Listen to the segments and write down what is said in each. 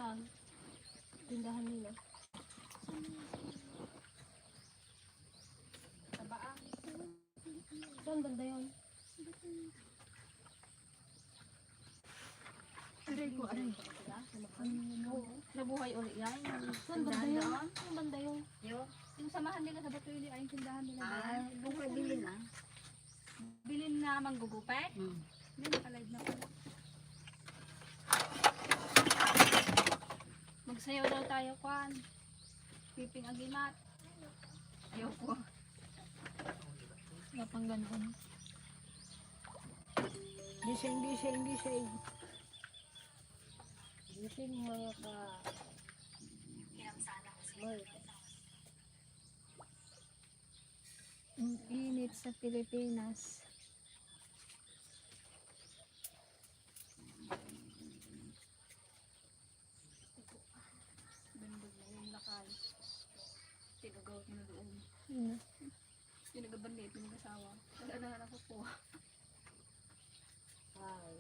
Saan? Tindahan nila. Tabaan. Saan banda yun? Aray ko, aray. Nabuhay ulit yan. Saan banda yun? Saan banda yun? Yung samahan nila sa Batuli ay yung tindahan nila. Doon ka bilhin na. Bilin na manggugupet. Hindi nakalive na pala. Magsayaw daw tayo, Kwan. Piping agimat. Ayoko. Wala pang ganoon. Gising. Gising mga ka... Ang init sa Pilipinas. Bandog na yung lakay. Tinagaw ko na doon. Tinagabandit ng asawa. Wala na ako po. Ay.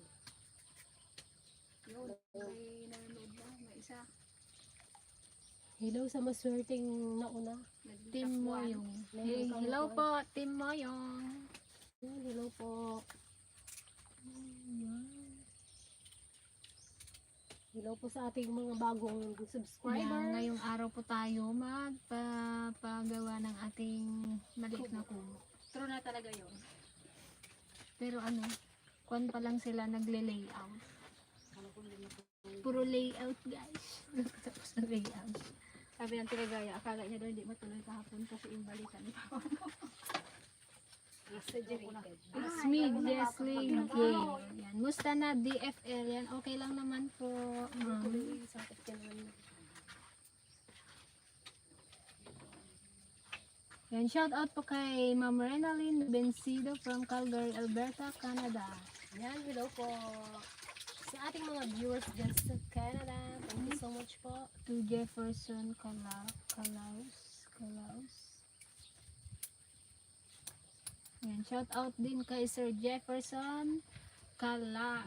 Yun, may nanonood na. May isa. Hello sa maswerteng nauna. Team Moyong. Hey, Hello po, Team Moyong. Yan, hello po. Hello po sa ating mga bagong subscriber. Yan, ngayong araw po tayo magpapagawa ng ating maliit na kubo. True na talaga yun. Pero ano, kwan pa lang sila nagle-layout. Puro layout guys. Tapos na layout. Sabi ng Tiragaya, akala niya daw hindi matuloy kahapon kasi imbalikan pa. Exaggerated. Smig, Leslie, Gay. Yan. Musta na DFL yan? Okay lang naman po. Sakit ka naman. Yan, shout out po kay Ma'am Renalyn Bencido from Calgary, Alberta, Canada. Yan, hello po. Sa ating mga viewers dyan sa Canada, thank you so much po. To Jefferson Calaus. Yan, shout out din kay Sir Jefferson Calayos.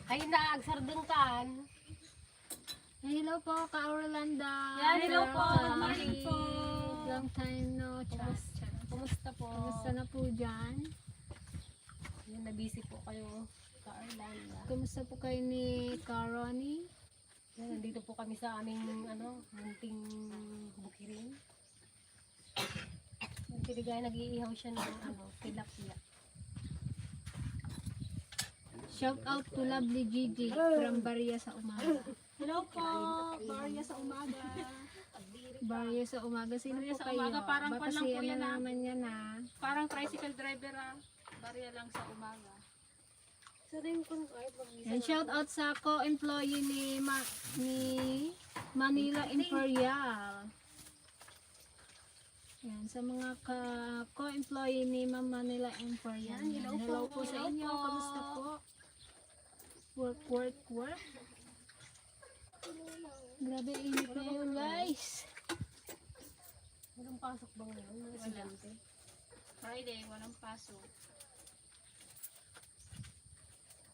Ay, naagsardon kan. Hello po, ka Orlando. Yan, hello po. Good morning po. Long time no chat. Kumusta po? Kumusta na po dyan? Yan, na-busy po kayo sa Orlando. Kumusta po kayo ni Caroni? Yan, nandito po kami sa aming munting bukirin. Yung Piligay, nag-iihaw siya ng tilapia. Shout out to Lovely Gigi from Baria sa umaga. Hello po, Barya sa umaga. Baria sa umaga. Sino Baria po sa kayo? umaga, parang Baka pan lang si po ano yan, ah. naman yan Parang tricycle driver Barya lang sa umaga. Sa rin kung ay And shout out sa co-employee ni Manila Imperial. Yan, sa mga co-employee ni Ma'am Manila Imperial. Yan, hello Hello po. po sa Hello inyo. po. Kamusta po? Work. Grabe init ngayon guys. walang pasok ba ngayon? Mga estudyante? Friday, walang pasok.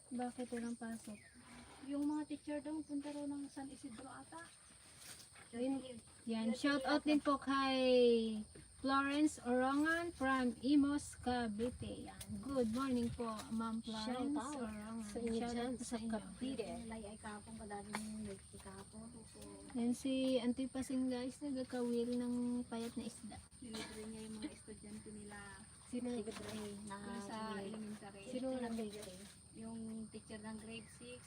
Bakit walang pasok? Yung mga teacher daw, punta raw ng San Isidro ata. Yan, shout out din po kay Florence Orongan from Imos, Cavite. Yan. Good morning po, Ma'am Florence Shout out Orongan. sa inyo Shout dyan out sa inyo. Cavite. Ay kahapon pa dami yung nagti kahapon. Yan si Auntie Pasing guys, nagkakawil ng payat na isda. Nilibre niya yung mga estudyante nila Sino sa elementary. Sino nagbigay? Yung teacher ng grade 6,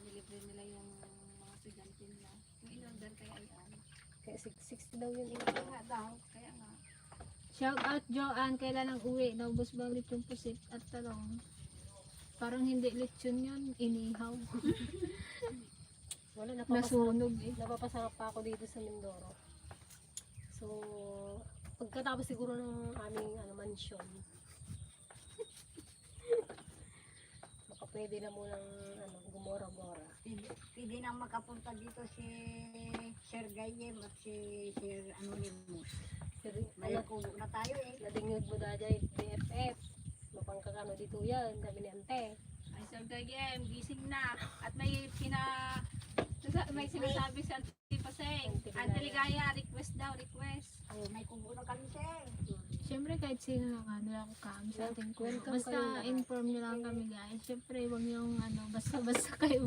nilibre nila yung mga estudyante nila. Yung in-order kay Ayan. Kaya 60 daw yun. Kaya daw, kaya nga. Shout out Joanne, kailan ang uwi? Naubos ba ulit yung pusit at talong? Parang hindi lechon yun, inihaw. Wala, napapasarap. Nasunog eh. Napapasarap pa ako dito sa Mindoro. So, pagkatapos siguro ng aming mansyon, baka pwede na munang gumora-gora. Pwede nang makapunta dito si Sir Gayem at si Sir Anonymous. May kubo na tayo eh. Nadingig mo dahil BFF. Mapangkakano dito yan, sabi ni Ante. Ay, si Sir Gayem, gising na. At may sinasabi si Auntie Paseng. Auntie Ligaya, request daw, request. Ay, may kubo na kami, sir. Siyempre kahit sino lang lang come sa ating kubo. Welcome Basta kayo lahat. inform nyo lang kami guys. Siyempre huwag yung basta kayo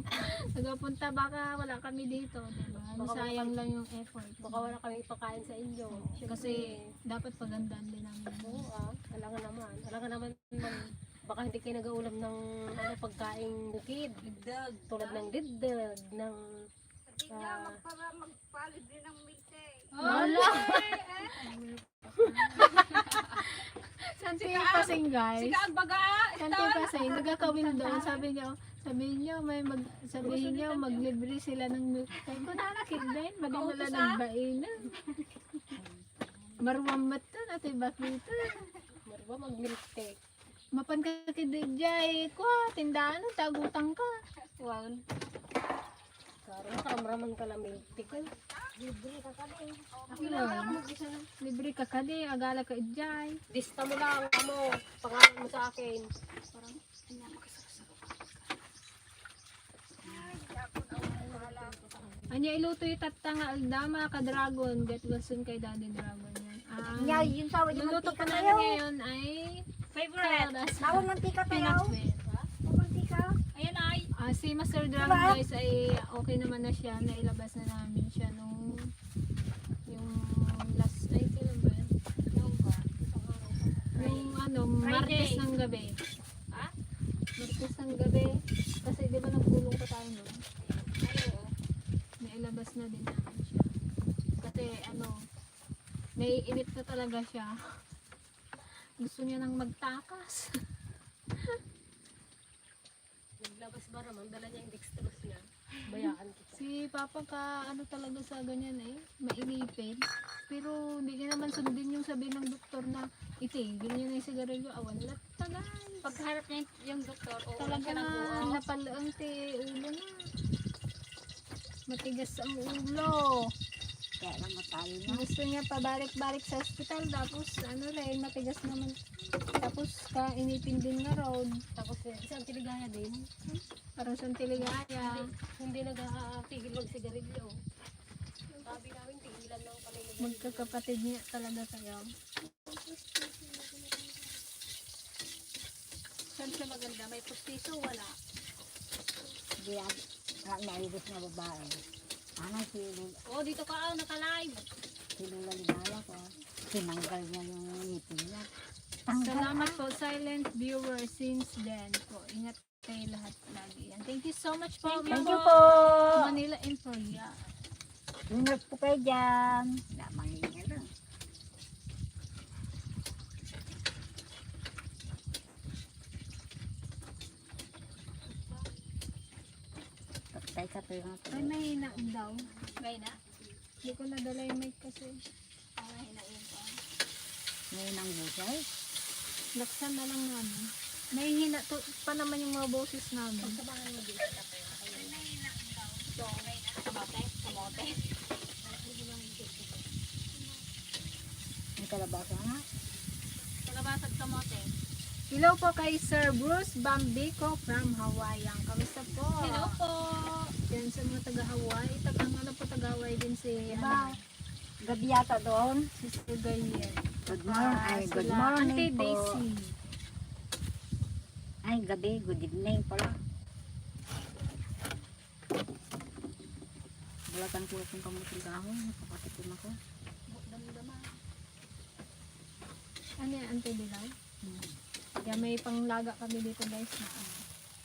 nagpunta baka wala kami dito. Diba? Masayang lang yung effort. Baka wala kami ipakain sa inyo. Siyempre, Kasi dapat pagandaan din namin. oo alangan naman. Alangan naman baka hindi kayo nag-uulam ng pagkaing bukid. Digdag. Tulad ng diddag, ng Hindi niya magpalit din ng meeting. Wala! Santi Paseng Si guys. Kaag Baga! Santi Paseng, nagkakawin doon. Sabihin nyo, maglibre sila ng milk. Sabi ko, nakakit din. Madimala nagbainan. Marwamat to, natin bakit to. marwa mag-milk cake. Mapan ka kidijay ko, tindahan, tagutang ka. Wow. Karoon karamraman ka lang milk cake. Libre ka kami. Libre ka kadi, agala ka ijay. Lista mo lang, pangalan mo sa akin. Anya iluto yung tatanga aldama ka dragon, get wilson kay Daddy Dragon yan. Niya, yun sa yung Luluto mantika pa namin tayo. ngayon ay Favorite. Nawang mantika tayo. peanut butter. Mantika. Ayan ay. Si Master Dragon Diba? guys ay okay naman na siya, nailabas na namin siya nung yung last ay kailan ba yun? Nung Martes ng gabi. Ha? Martes ng gabi. Kasi di ba nagpulong pa tayo nun? Ay, oo. Nailabas na din namin siya. Kasi naiinit na talaga siya. Gusto niya nang magtakas. Naglabas ba naman, dala niya yung dextrose niya. Bayaan kita. Si Papa talaga sa ganyan mainipin. Pero hindi niya naman sundin yung sabi ng doktor na itigil niya na yung sigarilyo. Awan lahat tagal. Pagharap niya yung doktor, oo, Talaga siya na nag-uot. napalaang ulo na. Matigas ang ulo. Kaya naman tayo na. Gusto niya pabalik-balik sa hospital. Tapos rin, matigas naman. Tapos kainipin din na road. Tapos isang tiligaya din. Parang sa tiligaya. Hindi nag-tigil mag-sigarilyo. Sabi namin, tigilan lang kami. Magkakapatid niya talaga kayo. Saan siya maganda? May pustiso, wala. Hindi yan. Naibos na babae. Ano Oh, dito ka, naka-live. sinulalibaya ko. Tinanggal niya yung ngipin niya. Salamat po, silent viewer since then po. Ingat kayo lahat lagi. And thank you so much po. Thank you po. Manila Info. Yeah. Ingat po kayo dyan. Lamang niya lang. Patay ka po yung Ay, mahina daw. May na. Hindi ko nadala yung mic kasi. Hinain pa. ngayon ang busay. Laksan na lang namin. Mahihina to, pa naman yung mga boses namin. Sabahan mo dito. Kamote, kamote. May kalabasa nga. Kalabasat kamote. Hello po kay Sir Bruce Bambico from Hawaii. Kamusta po? Hello po. Yan sa mga taga-Hawaii. Taga-Hawaii din si Diba? Gabi yata doon. Sister Gayen. Good morning. Ay, good Sila, morning Auntie po. Daisy. Ay, gabi. Good evening pala. Bulatan ko itong kamuting kahoy. Nakapatikim ako. Damdama. Ano yan, Auntie Dilaw? Kaya may panglaga kami dito guys na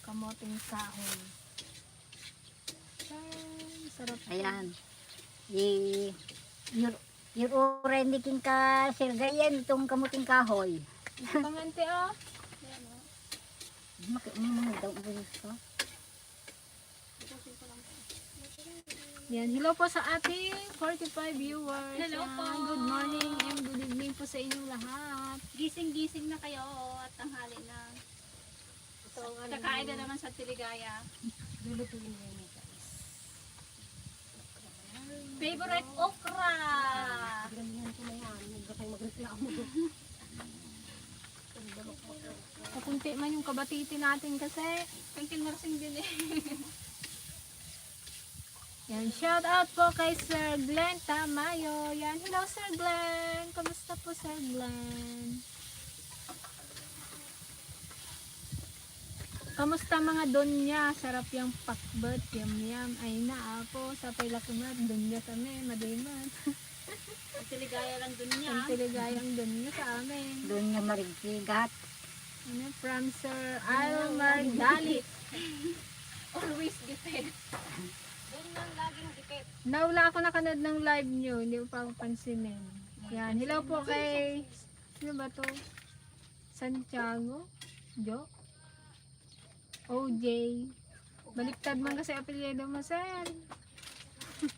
kamoting kahoy. Ay, sarap. Ayan. Yung already king ka sirgayan itong kamuting kahoy. Pang Auntie oh. May mga daw ulit ko. Yan, hello po sa ating 45 viewers. Hello Yan, po. Good morning and good evening po sa inyong lahat. Gising-gising na kayo at tanghali na. Ito ang Kakain na naman sa Tiligaya. lulutuin ngayon guys. Favorite okra. Gramihan ko na yan. Huwag kayo magreklamo. Kapunti man yung kabatiti natin kasi. Kankin Marsing din eh. Yan, shout out po kay Sir Glenn Tamayo. Yan, hello Sir Glenn. Kamusta po Sir Glenn? Kamusta mga donya? Sarap yung pakbet, yum yum. Ay na po, sa pailakumat, donya kami, madiman. Ang tiligaya lang dun niya. Ang tiligayang donya sa amin. Doon niya marigsigat. Ano, from Sir Almar Dalit. Always gipit. Doon lang laging gipit. Nawala ako nakanood ng live nyo, hindi ko pa ako pansinin. Yan, hello po kay, sino ba to? Santiago? Jo? OJ. Baliktad man kasi apelyido mo, sir.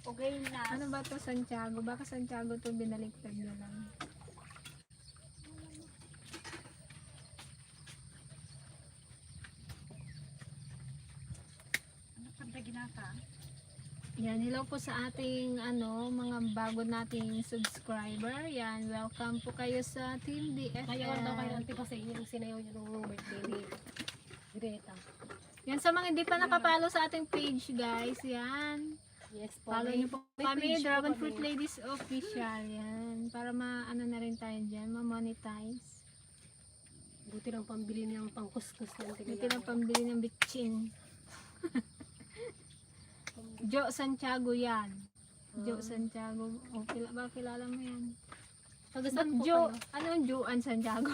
Okay na. Ano ba to, Santiago? Baka Santiago to binaliktad nyo lang. Ano pag ginaka? Yan, hello po sa ating mga bago nating subscriber. Yan, welcome po kayo sa Team DFL. Kaya daw kayo auntie kasi yung sinayaw niyo nung birthday ni Greta. Yan, sa mga hindi pa nakapalo sa ating page, guys. Yan. Yes po. Follow niyo po may kami, page po Dragon kami. Fruit Ladies Official. Yan. Para na rin tayo dyan, ma-monetize. Buti ng pambili ng pangkuskus ng Buti lang pambili ng bitchin. Jo Santiago yan. Jo Santiago. O, kilala mo yan. Taga Ba't saan po Jo? kayo? Ano yung Joan Santiago?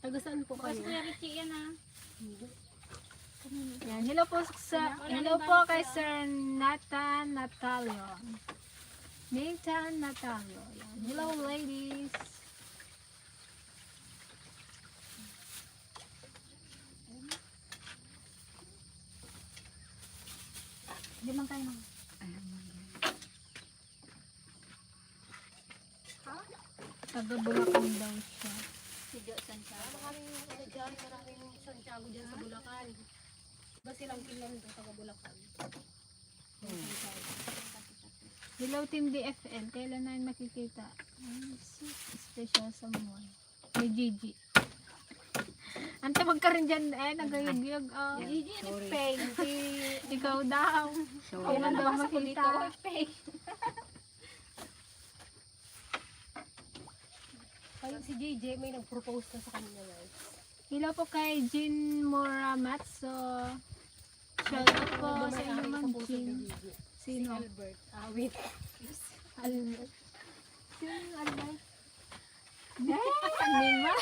Taga saan po Bukas kayo? Kuya Richie yan ah. Yan. Hello po kay Sir Nathan Natalio. Nathan Natalio. Yan. Hello ladies. Hindi man kayo nang. Taga Bulacan daw siya. Si Jo Santiago. Maraming Santiago dyan sa Bulacan. Ba silang kilang doon taga Bulacan? Hello Team DFL. Kailan na makikita? Ay, special someone. May Gigi. Ante, wag ka rin dyan. Nagayag-yag. Gigi ni Sorry. Peg. Ikaw daw. Sorry. Kailan daw Nabasa ko dito. makita? Peg. Kayo si JJ may nag-propose na sa kanya guys. Hello po kay Jin Muramatso. Shout out po sa inyo Ma'am Jin. Si Sino? Albert. Wait. Albert. Sino yung Albert? Anima?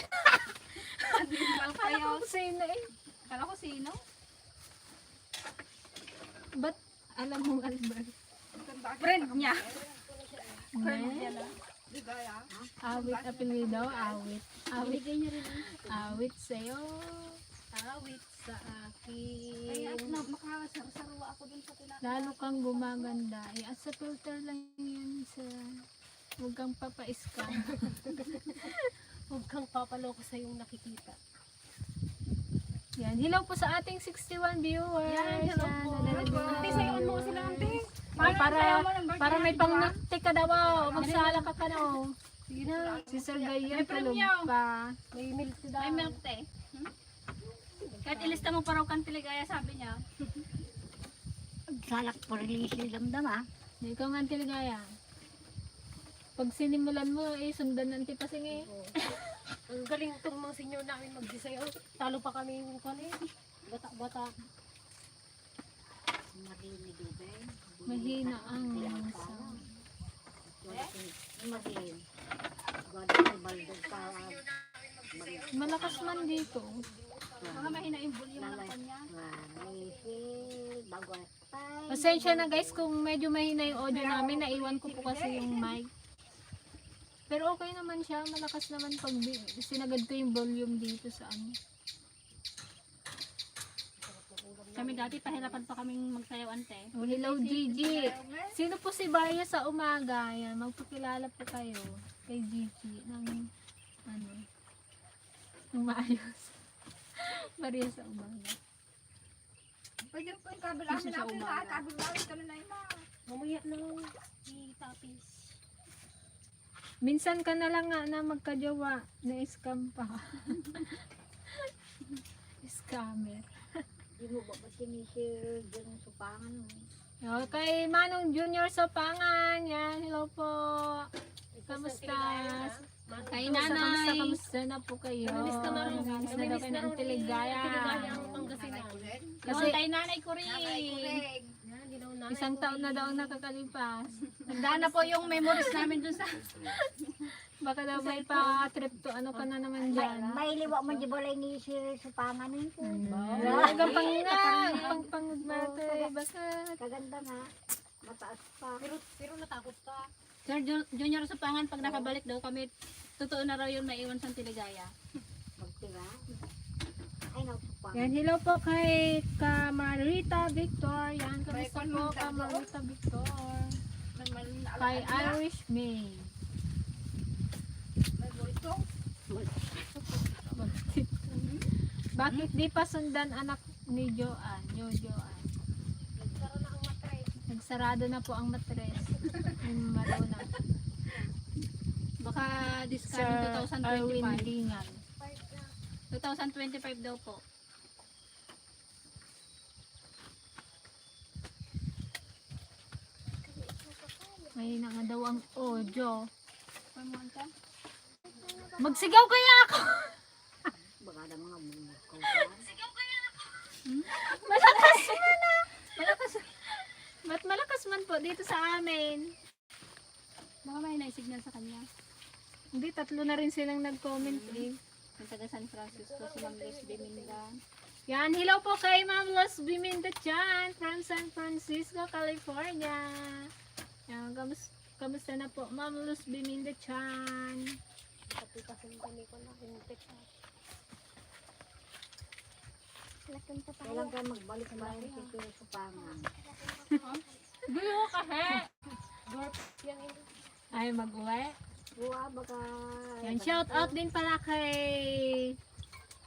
Mal Kala kayo. ko sino eh. Kala ko sino? Ba't alam mong Albert? Friend niya. Ne? Awit apelido, awit. Awit. Binigay niya rin. Awit sa'yo. Awit sa Kaya akin. makasarwa ako dun sa tinatawag. Lalo kang gumaganda. At sa filter lang yan sa... Huwag kang papa-scam. Huwag kang papaloko sa yung nakikita. Yan. Hello po sa ating 61 viewers. Yan, hello po. Ante, sayawan mo sila, ante. Para may pang-nukti ka daw. Magsala ka ka no. Sige na. Si Sir Gayan May tulog premyo. pa. May milk daw. May milk tea. Kahit ilista mo pa raw kang tiligaya, sabi niya. Salak po rin si damdam ah. Ikaw nga Tiligaya. Pag sinimulan mo, sundan ng tipasing eh. Ang galing itong mga senior namin mag-design. Talo pa kami yung kwan eh. Bata-bata. Marinig ubay. Mahina ang sound. Magin. Gwadang baldog pa. Malakas man dito. Mga mahina yung volume ng kanya. Bago pa. Pasensya na guys kung medyo mahina yung audio namin. Naiwan ko po kasi yung mic. Pero okay naman siya. Malakas naman pag sinagad ko yung volume dito sa ano. Kami dati pahirapan pa kaming magsayaw ante. Oh, hello Gigi. Sino po si Baria sa umaga? Yan, magpakilala po kayo kay Gigi ng ano, ng maayos. Baria sa umaga. Pwede po yung kabilang natin na. Kabilang ito na yung mga. Mamaya na i-tapis. Minsan ka na lang nga na magkajowa na scam pa. scammer. Di mo ba ba't sinisir dyan ang supangan mo? Okay, Manong Junior Sopangan. Yan, hello po. Kamusta? Kay Kamusta, nanay. kamusta na po kayo? Namiss ka na rin. Namiss na daw kayo ng Teligaya. Teligaya ang Pangasinan. Kasi Kay nanay ko rin. Yan, hindi daw nanay isang ko taon na rin. daw ang nakakalipas. Nagdaan na po yung memories namin dun sa... Baka daw may pa-trip to ano ka na naman dyan. May liwa mo di balay ni sir supangan nito. Hanggang pang nga, pangpangmate. Baka Kaganda nga. Mataas pa. Pero natakot ka. Sir Junior Supangan, pag nakabalik daw kami, totoo na raw yun maiwan sa Teligaya. Magtira. Ay, nagsupang. yan, hello po kay Kamarita Victor. Yan, kamusta po Kamarita Victor? Kay Irish May. Bakit di pa sundan anak ni Joan? Joan. Nagsarado na po ang matres. Yung maruna. Baka this Sir coming Erwin 2025. Dingan. 2025 daw po. May na nga daw ang audio. Pamuhan ka? Magsigaw kaya ako! Baka na mga mumukhaw. Malakas man na! Malakas. Ba't malakas man po dito sa amin? Baka may na-signal sa kanya. Hindi, tatlo na rin silang nag-comment eh. Yung taga San Francisco, si Ma'am Liz Biminda. Yan, hello po kay Ma'am Los Biminda Chan from San Francisco, California. Yan, kamusta na po Ma'am Los Biminda Chan? Kapitasin kami ko na. Hintik ka. Kailan ka magbalik bayan si sir supangan? Gulo kasi! Yan yun. Ay, mag-uwi. Buwa baka... Yan, shout out din pala kay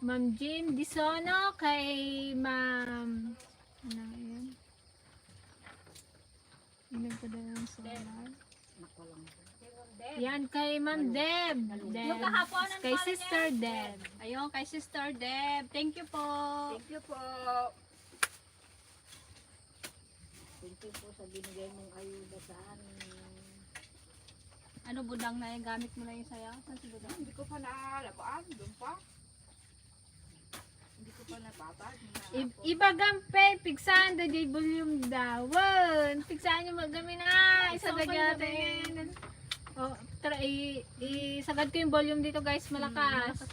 Ma'am Jim Disono, kay Ma'am... Ano yun? Yung nagpadala ng solar. Nakulang. Yan, kay Ma'am Deb. Yung kahapon, ang Kay pala Sister Deb. Ayun, kay Sister Deb. Thank you po. Thank you po. Thank you po sa binigay mong ayuda sa amin. Ano, budang na yung gamit mo na yung saya? Saan si budang? Hindi ko pa nalabaan, doon pa. Hindi ko pa nababad. Iba gampe, pigsaan da jay volume dawan. Pigsaan nyo magami na. Isagad natin. Oh, isagad ko yung volume dito guys, malakas.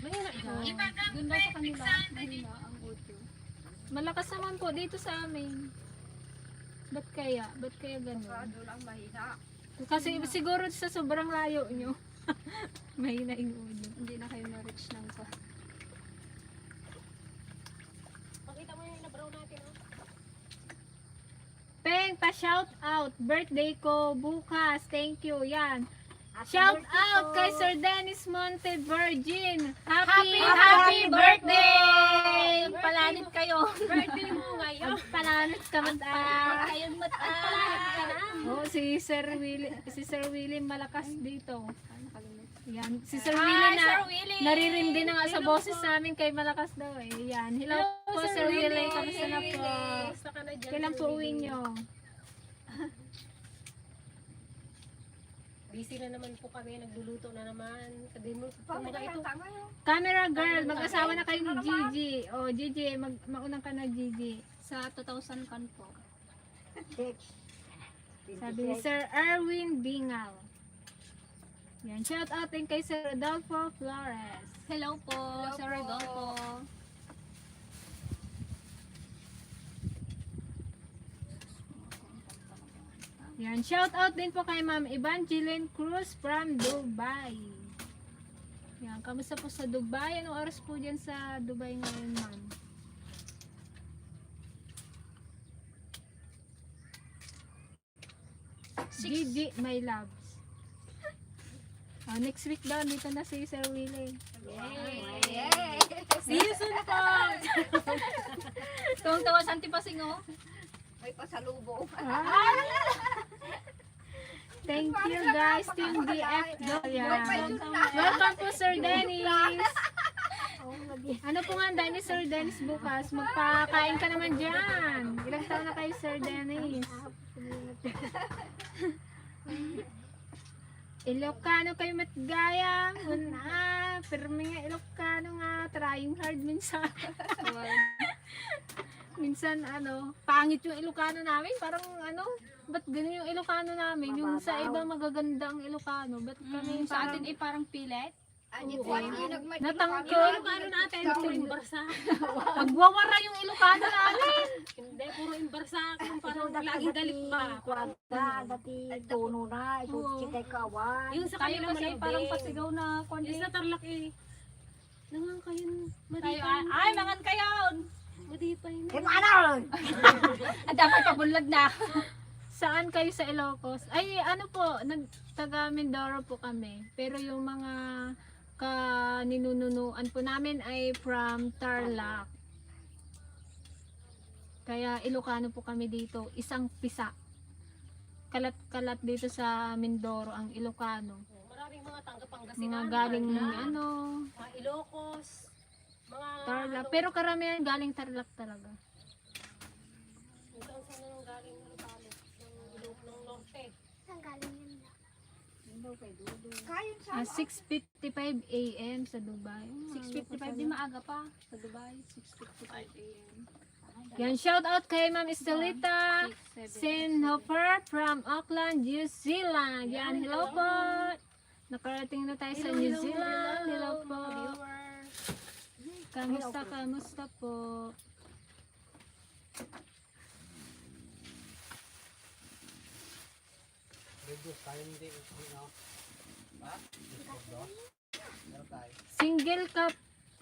Mahina siya. Doon daw sa kanila, mahina ang audio. Malakas naman po dito sa amin. Ba't kaya? Ba't kaya ganun? Doon ang mahina. Kasi siguro sa sobrang layo nyo. Mahina yung audio. Hindi na kayo na-reach ng ko. Pakita mo yung inabraw natin. Oh. Peng, pa-shout out. Birthday ko bukas. Thank you. Yan. Happy Shout birthday out po. kay Sir Dennis Monte Virgin. Happy birthday! Palanit kayo. Birthday mo ngayon. Palanit ka mata. Kayong mata. Palanit ka na. Oh, si Sir Willie malakas dito. Nakalimutan. Yan, si Sir Hi, Willie na Sir Willie! naririndi na nga sa boses namin kay malakas daw eh. Yan. Hello po Sir Willie. Kamusta na po? Basta ka na dyan. Kailan po uwi nyo? Busy na naman po kami. Nagluluto na naman. Sabihin mo, mga ito. Camera girl, mag-asawa na kayo ni Gigi. Oh, Gigi, maunang ka na Gigi. Sa 2000 kan po. 6. Sabi ni Sir Erwin Bingal. Yan, shout out din kay Sir Rodolfo Flores. Hello po, Sir Rodolfo. Yan, shout out din po kay Ma'am Evangeline Cruz from Dubai. Yan, kamusta po sa Dubai? Anong oras po dyan sa Dubai ngayon, Ma'am? Gigi, my loves. Next week daw, dito na si Sir Willie. See you soon po. Tuwang-tawa sa Antipasing oh. May pasalubong. Thank you guys, Team DF. Yan. Welcome po Sir Dennis. Ano po nga ang ni Sir Dennis bukas? Magpakain ka naman dyan. Ilang taon na kayo, Sir Dennis? Ilocano kayo matgayang. Pirmi nga Ilocano nga. Trying hard minsan. Minsan pangit yung Ilocano namin. Parang ba't ganun yung Ilocano namin? Yung sa iba magaganda ang Ilocano. Ba't kami Sa parang atin ay parang pilit. natangkol? Ano natin, puro imbarsa. Magwawara yung Ilocano namin. Hindi, puro imbarsa. Parang laging galit pa. Kuranda, dati tono na, ito Oo. chikay kawan. Yung sa Tayo kanila kasi malambing. parang pasigaw na Yung kundi. sa Tarlac nangang kayo, Tayo madipay. ay mangan kayon. Madipay na. Ano? At dapat pabulag na. Saan kayo sa Ilocos? Ay, taga Mindoro po kami. Pero yung mga ninununuan po namin ay from Tarlac. Kaya Ilocano po kami dito. Isang pisa. Kalat-kalat dito sa Mindoro ang Ilocano. Maraming mga Mga Pangasinan, galing ng Tarlac, mga Ilocos, mga Tarlac. Pero karamihan galing Tarlac talaga. Kung saan nang galing ng norte. Kain sa 6:55 a.m. sa Dubai. 6:55 di maaga pa. Sa Dubai, 6:55 AM. Yan, shout out kay Ma'am Estelita Senhofer from Auckland, New Zealand. Yan, hello po. Nakarating na tayo sa New Zealand. Hello po. Kamusta po? Single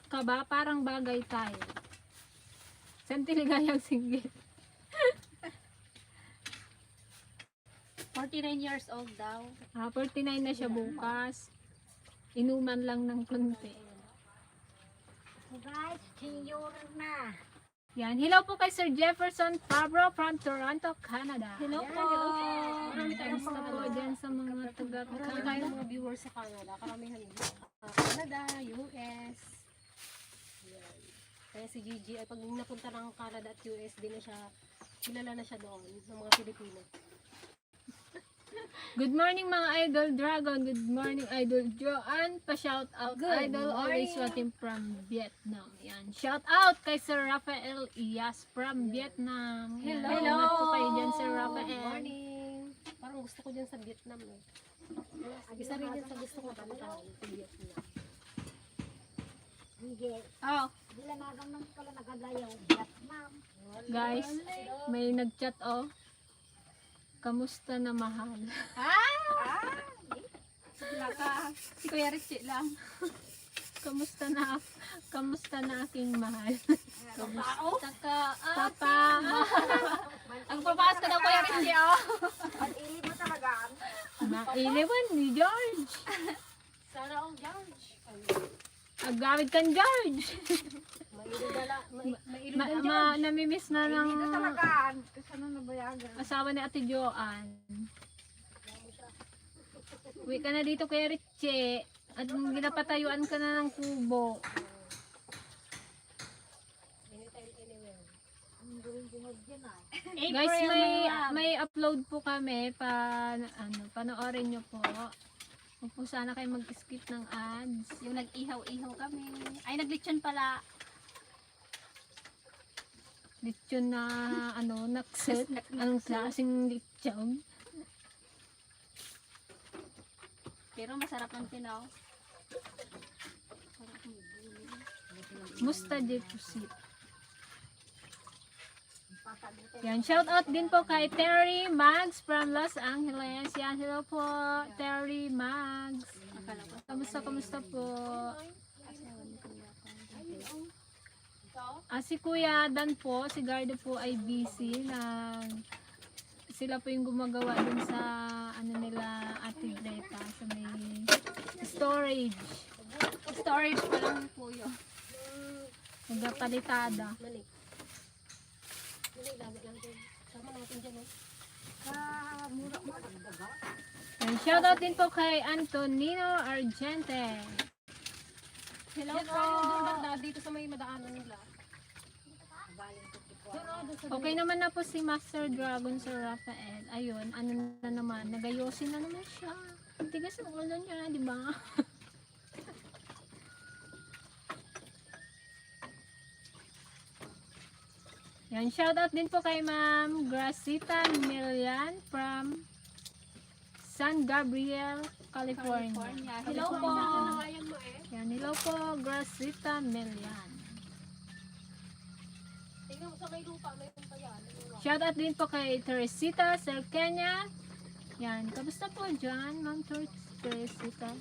ka ba? Parang bagay tayo. Saan tiligayang single? 49 years old daw. 49 na siya bukas. Inuman lang ng konti. Guys, senior na. Yan. Hello po kay Sir Jefferson Fabro from Toronto, Canada. Hello Yan, po. Marami tayong Kamusta po dyan sa mga Marami taga-Canada? tayong mga viewers sa Canada. Karamihan Canada, US. Yan. Kaya si Gigi ay pag napunta ng Canada at US, di na siya, kilala na siya doon ng mga Pilipino. Good morning mga Idol Dragon. Good morning Idol Joanne. Pa-shout out Good Idol. Always morning. watching from Vietnam. Yan. Shout out kay Sir Rafael Iyas from Vietnam. Yan. Hello. Ingat po kayo dyan Sir Good Rafael. morning. Parang gusto ko dyan sa Vietnam. Isa rin dyan sa gusto ko kantahan sa Vietnam. Hindi. Oh, Dila nagang nang pala nagadayaw. Vietnam. Guys, may nag-chat Kamusta na mahal? sila ka. Si Kuya Richie lang. Kamusta na aking mahal? Saka, Papa. ang papaas ka daw Kuya Richie, oh. Pag-ili mo talaga. Nailiwan ni George. Sana ang George. Agawid kan George. Mailo Namimiss na ng Hindi na talaga. Kasi ano nabayagan. asawa ni Ate Joanne. Uwi ka na dito kay Richie. At ginapatayuan ka na ng kubo. Guys, may upload po kami panoorin nyo po. Huwag po sana kayo mag-skip ng ads. Yung nag-ihaw-ihaw kami. Ay, naglitsyon pala. Lechon na nakset. Anong klaseng lechon? Pero masarap ang tinaw. Musta deposit. Yan, shout out din po kay Terry Mags from Los Angeles. Yan, hello po, Terry Mags. Kamusta po? Si Kuya Dan po, si Gardo po ay busy na sila po yung gumagawa dun sa nila Ate Greta sa may storage. Storage pa lang po yun. Nagpalitada. Mali. Mali, gamit lang ito. Sama natin dyan. Mura mo ang daga. And shoutout din po kay Antonino Argente. Hello Yan, po. doon banda, dito sa may madaanan nila. Doon, doon sa Okay naman na po si Master Dragon Sir Rafael. Ayun, ano na naman, nagayosin na naman siya. Ang tigas ng ulo niya, di ba? Yan, shoutout din po kay Ma'am Gracita Milian from San Gabriel, California. Hello po. Ayan mo eh. Yan, hello po, Gracita Milian. Tingnan mo sa may lupa, may pa yan. Shoutout din po kay Teresita Serkenya. Yan, kamusta po dyan, Ma'am Teresita?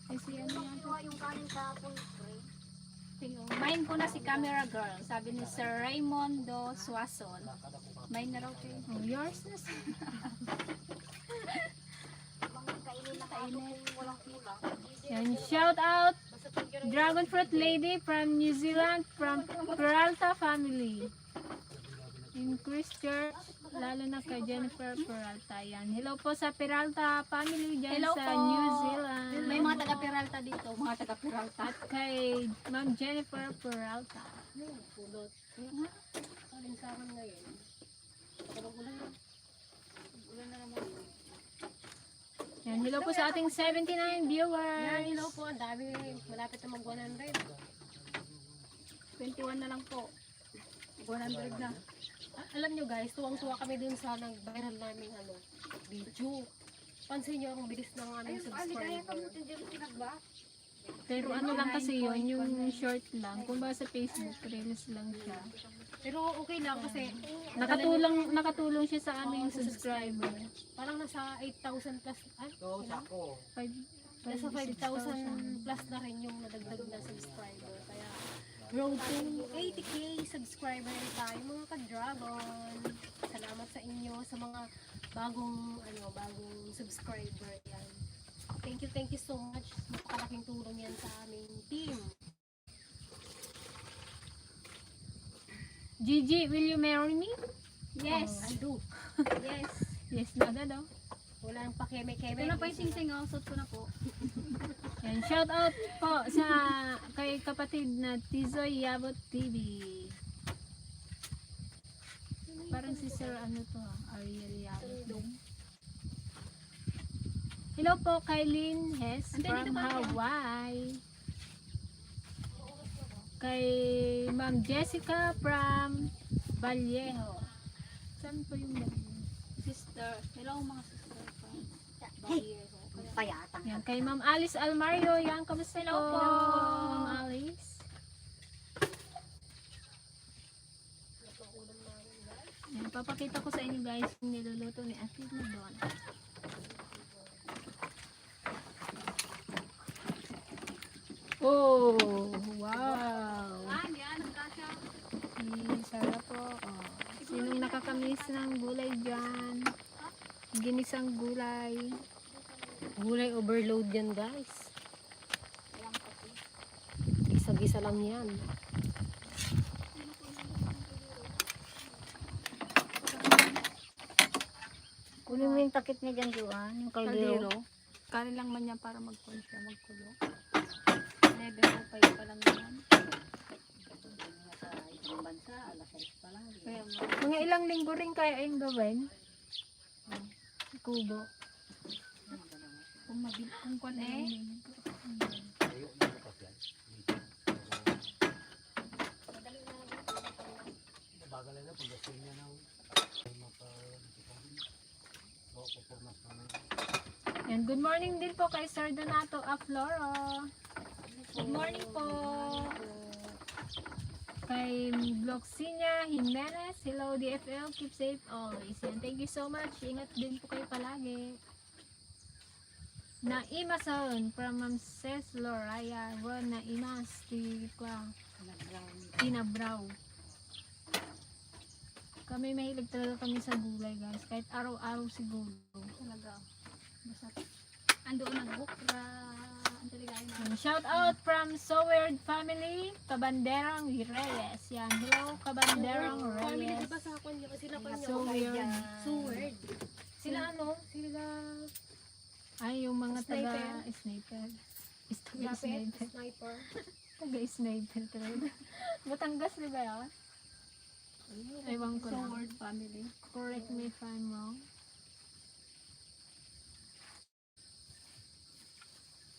Kasi ano yan? Yung kanin sa pulpre. Mine po na si Camera Girl. Sabi ni Sir Raymondo Suason. Mine na raw kayo. Oh, yours na siya. Mga kainin na kainin. Walang kulang. Yan, shout out Dragon Fruit Lady from New Zealand, from Peralta family. In Christchurch, lalo na kay Jennifer Peralta. Yan. Hello po sa Peralta family dyan Hello sa po. New Zealand. May mga taga-Peralta dito. Mga taga-Peralta. At kay Ma'am Jennifer Peralta. Pulot. Aling sa akin ngayon. Kapag ulan na. Ulan na naman. Yan. Hello po sa ating 79 viewers. Yan, hello po. Ang dami. Malapit na mag 100. 21 na lang po. 100 na. Alam nyo guys, tuwang-tuwa kami dun sa nag-viral naming video. Pansin nyo ang bilis ng aming subscriber. Pero ano lang kasi yun, yung short lang. Kung ba sa Facebook, reels lang siya. Pero okay lang kasi Nakatulong siya sa aming subscriber. parang nasa 8,000 plus. Ay, nasa 5,000 5,000 plus na rin yung nadagdag na subscriber. Kaya road to 80k subscriber na tayo mga ka-dragon. Salamat sa inyo sa mga bagong subscriber yan. Thank you so much. Napakalaking tulong yan sa aming team. Gigi, will you marry me? Yes. I do. Yes. Yes na daw. Wala nang pakeme-keme. Ito na po yung sing-sing. Suot ko na po. Yan, shout out po sa kay kapatid na Tizoy Yabot TV. Parang si Sir ano to, Ariel Yabot. Hello po kay Lynn Hess from Hawaii. Kay Ma'am Jessica from Vallejo. Saan po yung Vallejo? Sister. Hello mga sister. Vallejo. Payatang. Yan, kay Ma'am Alice Almario. Yan, kamusta Hello po? po. Ma'am Alice. Yan, papakita ko sa inyo guys yung niluluto ni Ate Madonna. Oh, wow! Yan. Ang kasya. Sarap po. Oh. Sinong nakakamiss ng gulay dyan? Ginisang gulay. Gulay overload yan guys. Isa-gisa lang yan. Kunin mo yung takip niya dyan, Juan. Yung kaldero. Kanin lang man yan para magkulo siya. Magkulo. 11:05 pa lang yan. Sa ibang bansa, alas 6 pa lang. Kaya Mga ilang linggo rin kaya yung gawin? Kubo. kung kwan eh. And good morning din po kay Sir Donato Afloro. Good morning po. Kay Bloxinia Jimenez. Hello DFL. Keep safe always. Yan. Thank you so much. Ingat din po kayo palagi. Naima Son from Ma'am Ces Loraya. Ron Naimas. Tina Brow. Kami mahilig talaga kami sa gulay guys. Kahit araw-araw siguro. Talaga. Basta andoon nagbukra. Ang taligay na. And shout out from So Weird Family, Kabanderang Reyes. Yan, hello Kabanderang Family Reyes. diba sa kanya? Sila kanya. So weird. So weird. Sila ano? Sila Ay, yung mga Sniper. taga-sniper. Lapit, Taga-sniper. sniper. Taga-sniper talaga. Batangas di ba yan? Ewan ko lang. Sword family. Correct me if I'm wrong.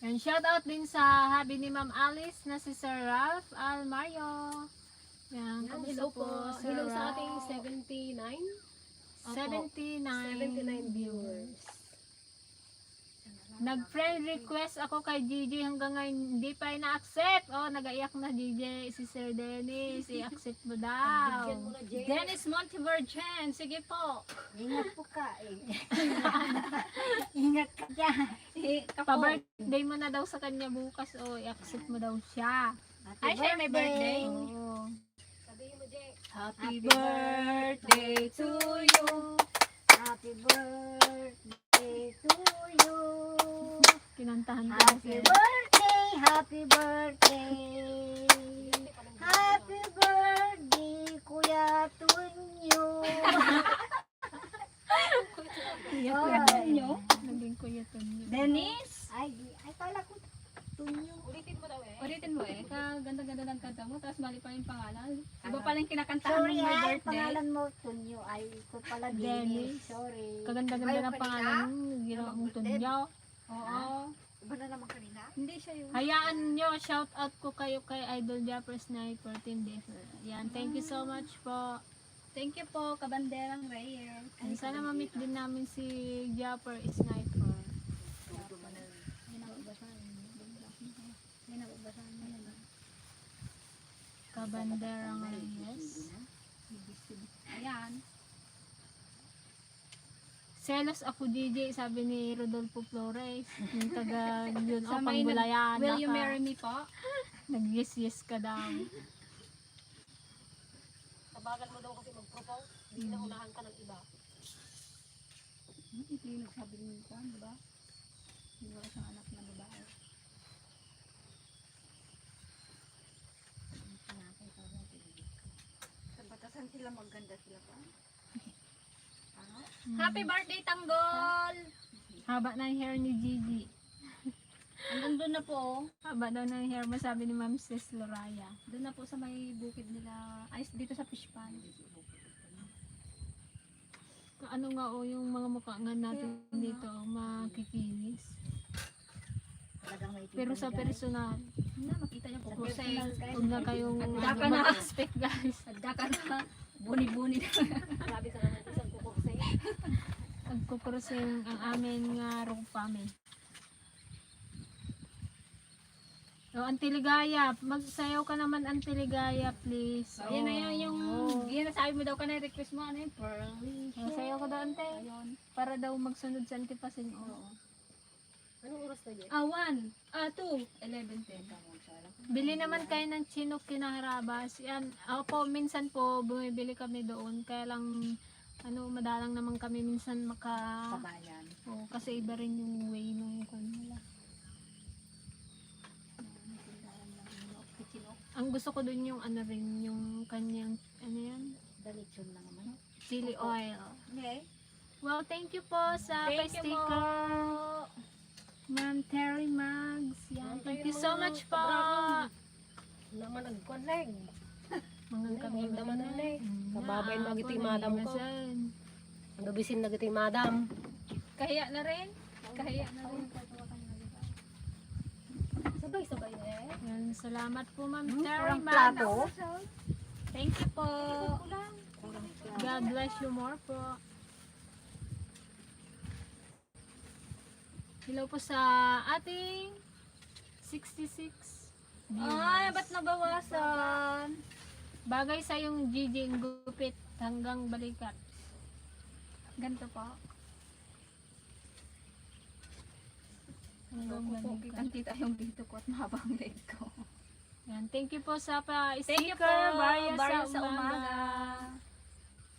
And shout out din sa hubby ni Ma'am Alice na si Sir Ralph Almario. Yan, Yan, kamusta hello po. Sir Hello sa Ralph? ating 79. Opo, 79 viewers. Nag-friend request ako kay Gigi hanggang ngayon hindi pa ina-accept. Oh, nag-aiyak na Gigi. Si Sir Dennis, i-accept mo daw. Bigyan mo na, Jay. Dennis Montevirgen, sige po. Ingat po ka eh. Ingat ka dyan. Pa-birthday mo na daw sa kanya bukas. Oh, i-accept mo daw siya. Ay, siya may birthday. Oo. Sabihin mo, Jay. Happy birthday to you. Happy birthday to you. Kinantahan ko na Happy siya. birthday, happy birthday. Happy birthday, Kuya Tunyo. Kuya Tunyo? Naging kuya Tunyo. Dennis! Ay, kala ko Tunyo. Ulitin mo daw eh. Ulitin mo eh. Kaganda-ganda ng kanta mo. Tapos mali pa yung pangalan. Iba pala yung kinakantahan Sorry mo may ay, birthday. pangalan mo Tunyo. Ay, ko pala Dennis. Dennis. Sorry. Kaganda-ganda Ayaw ng kanina? pangalan mo. Ginawa mong Tunyo. Oo. Iba na naman kanina. Hindi siya yun. Hayaan nyo, shout out ko kayo kay Idol Japper Sniper Team Defer. Yan, thank you so much po. Thank you po, Kabanderang Reyes. And sana ma-meet din namin si Japper Sniper. May nababasahan. May nababasahan mo yan. Kabanderang Reyes. Ayan. Selos ako DJ, sabi ni Rodolfo Flores. Yung taga yun, Sa o may Panggulayan. Will you marry me po? Nag-yes-yes ka daw. Tabagan mo daw kasi mag-propose. Hindi na unahan ka ng iba. Hindi yung nagsabi niyo po, di ba? Hindi wala siyang anak na babae. Sa batasan sila maganda sila pa. Happy birthday, Tanggol! Haba na yung hair ni Gigi. Hanggang doon na po. Haba daw na yung hair mo, sabi ni Ma'am Sis Loraya. Doon na po sa may bukid nila. Ay, dito sa fish pond. Ano nga o yung mga mukha nga natin dito, makikinis. Talagang may Pero sa personal, Na, makita niyo po. Kasi, huwag na kayong Agda ka na. ma-expect guys. agda ka na. Buni-buni na. Grabe ka naman isang kukursay. Agkukurusin ang amin nga rupame. So, Antiligaya, magsayaw ka naman Antiligaya, please. Ayan na yan yung, Oh. yan na sabi mo daw ka na request mo, ano yun? Pearly. Sayaw ka daw, ante. Ayun. Para daw magsunod sa Antipasin. Oo. Anong oras na, Jay? 2, 11:10. Bili naman kayo ng Chinook kinaharabas. Yan. Opo, minsan po bumibili kami doon. Kaya lang, madalang naman kami minsan kabayan. Oo, kasi iba rin yung way nung kanila. Ang gusto ko doon yung yung kanyang, yan? Dalitsun lang naman. Chili oil. Okay. Well, thank you po sa Thank you pa-sticker. Ma'am Terry Mags. Yan. Thank you so much po. Naman nagkonleg. Mga kami Naman na leg. Kababay na magiti madam ko. Ang gabisin nagiti madam. Kahiya na rin. Kahiya na rin. Sabay-sabay eh. Yan, salamat po Ma'am Terry Parang Mags. plato. Thank you po. God bless you more po. Hello po sa ating 66 Ay, ba't nabawasan? bagay sa yung Gigi ang gupit hanggang balikat. Ganito po. Hanggang balikat. Kitang-kita yung dito ko at mahabang leg ko. Yan, thank you po sa Thank you po, pa-sticker. Barya Barya sa sa umaga. umaga.